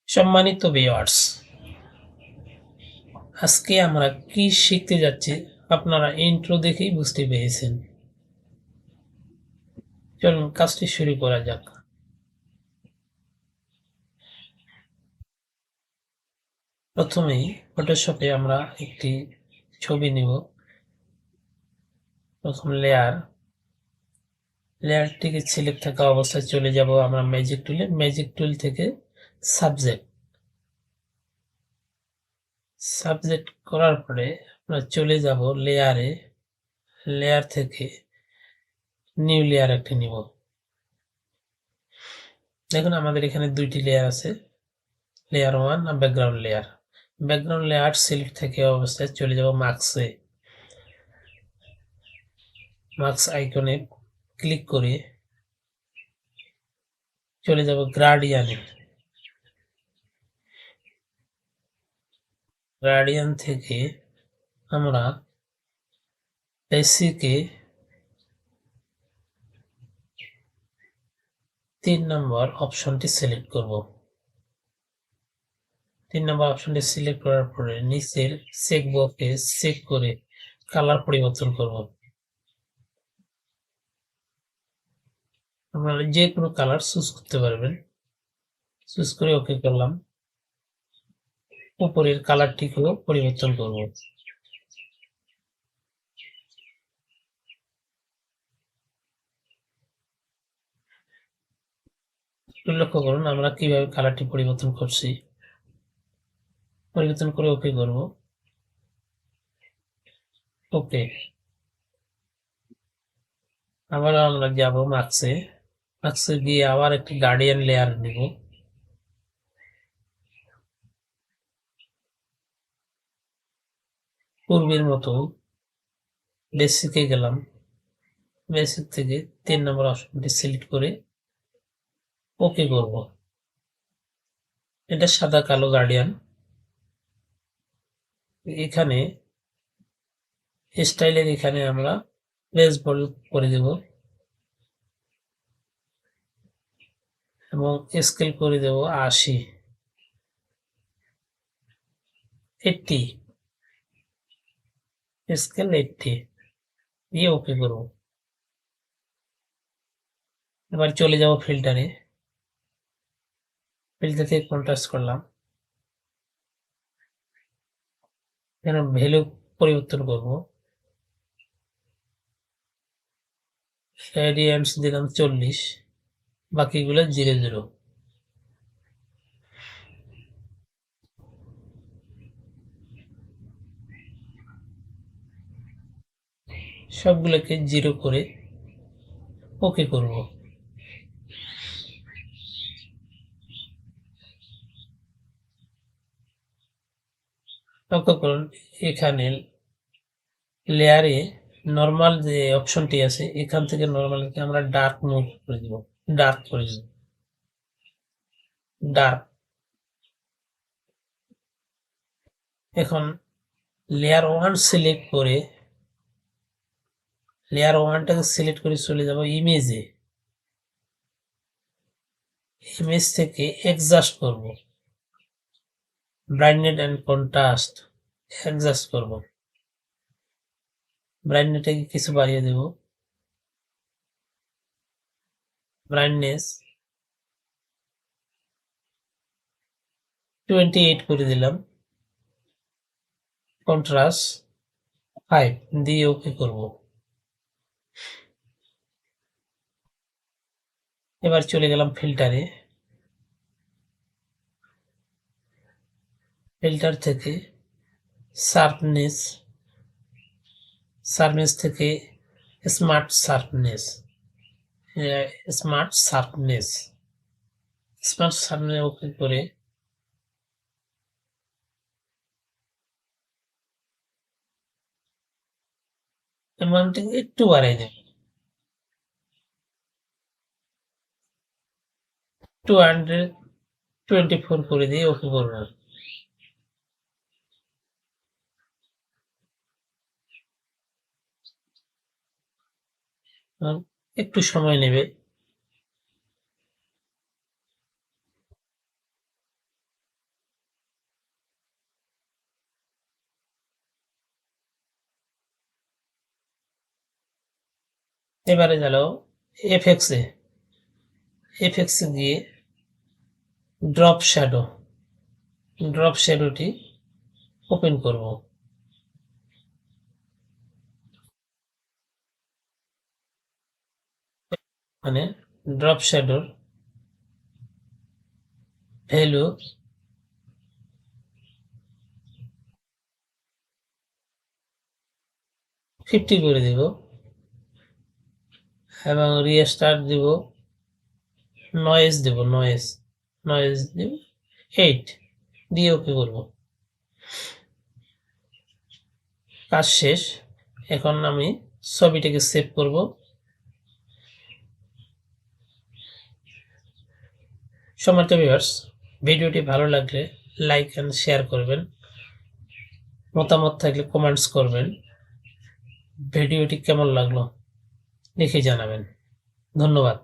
সম্মানিত ভিউয়ার্স, আজকে আমরা কি শিখতে যাচ্ছি আপনারা ইন্ট্রো দেখেই বুঝতে পেরেছেন। চলুন কাজটি শুরু করা যাক। প্রথমেই ফটোশপে আমরা একটি ছবি নেব। প্রথম লেয়ারটিকে সিলেক্ট থাকা অবস্থায় চলে যাব আমরা ম্যাজিক টুল থেকে সাবজেক্ট করার পরে আমরা চলে যাব লেয়ার থেকে নিউ লেয়ার একটি নিব। দেখুন আমাদের এখানে দুইটি লেয়ার আছে, লেয়ার 1 আর ব্যাকগ্রাউন্ড লেয়ার সিলেক্ট থেকে অবস্থায় চলে যাব মার্কস আইকনে ক্লিক করে চলে যাব গ্রাডিয়ান থেকে আমরা বেসিকে 3 নম্বর অপশনটি সিলেক্ট করব। 3 নম্বর অপশনটি সিলেক্ট করার পরে নিচের চেক বক্সে চেক করে কালার পরিবর্তন করব। আপনারা যে কোনো কালার চুজ করতে পারবেন। চুজ করে ওকে করলাম। উপরের কালারটিকেও পরিবর্তন করব। লক্ষ্য করুন আমরা কিভাবে কালারটি পরিবর্তন করছি। পরিবর্তন করে ওকে করব। ওকে, আবার আমরা যাব মার্কসে গিয়ে আবার একটি গার্ডিয়ান লেয়ার নিব। পূর্বের মতো বেসিকে গেলাম। বেসিক থেকে 3 নম্বর অপশনটি সিলেক্ট করে ওকে করব। এটা সাদা কালো গার্ডিয়ান। এখানে স্টাইলের এখানে আমরা প্লেস বল করে দেব এবং স্কেল করে দেব 80 স্কেল 80 দিয়ে ওকে করব। এবার চলে যাব ফিল্টার থেকে কন্ট্রাস্ট করলাম। এখানে ভ্যালু পরিবর্তন করব। রেডিয়ান্স দিলাম 40, বাকিগুলো 00। সবগুলোকে 0 করে ওকে করব। লক্ষ্য করুন এখানে লেয়ারে নর্মাল যে অপশনটি আছে এখান থেকে নর্মালকে আমরা ডার্ক করে দিব। ডার্ক। এখন লেয়ার 1 সিলেক্ট করে লেয়ার 1টাকে সিলেক্ট করে চলে যাব ইমেজ থেকে অ্যাডজাস্ট করব। ব্রাইটনেস এন্ড কন্ট্রাস্ট অ্যাডজাস্ট করব। ব্রাইটনেসটাকে কিছু বাড়িয়ে দেব। ব্রাইটনেস 28 করে দিলাম। কন্ট্রাস্ট 5 দিয়ে ওকে করব। এবার চলে গেলাম ফিল্টার থেকে শার্পনেস থেকে স্মার্ট শার্পনেস ওকে করে অ্যামাউন্টটাকে একটু বাড়াই দেব। 224 করে দিয়ে ওকে করব। একটু সময় নেবে। এবারে গেল এফেক্টসে গিয়ে ড্রপ শ্যাডোটি ওপেন করব। মানে ড্রপ শ্যাডোর ভ্যালু 50 করে দিব এবং রিস্টার্ট দিব, নয়েজ দিব, নয়েজ দিব 8 দিয়ে ওকে করব। কাজ শেষ। এখন আমি ছবিটাকে সেভ করব। সম্মানিত ভিউয়ার্স, ভিডিওটি ভালো লাগলে লাইক এন্ড শেয়ার করবেন, মতামত থাকলে কমেন্টস করবেন, ভিডিওটি কেমন লাগলো লিখে জানাবেন। ধন্যবাদ।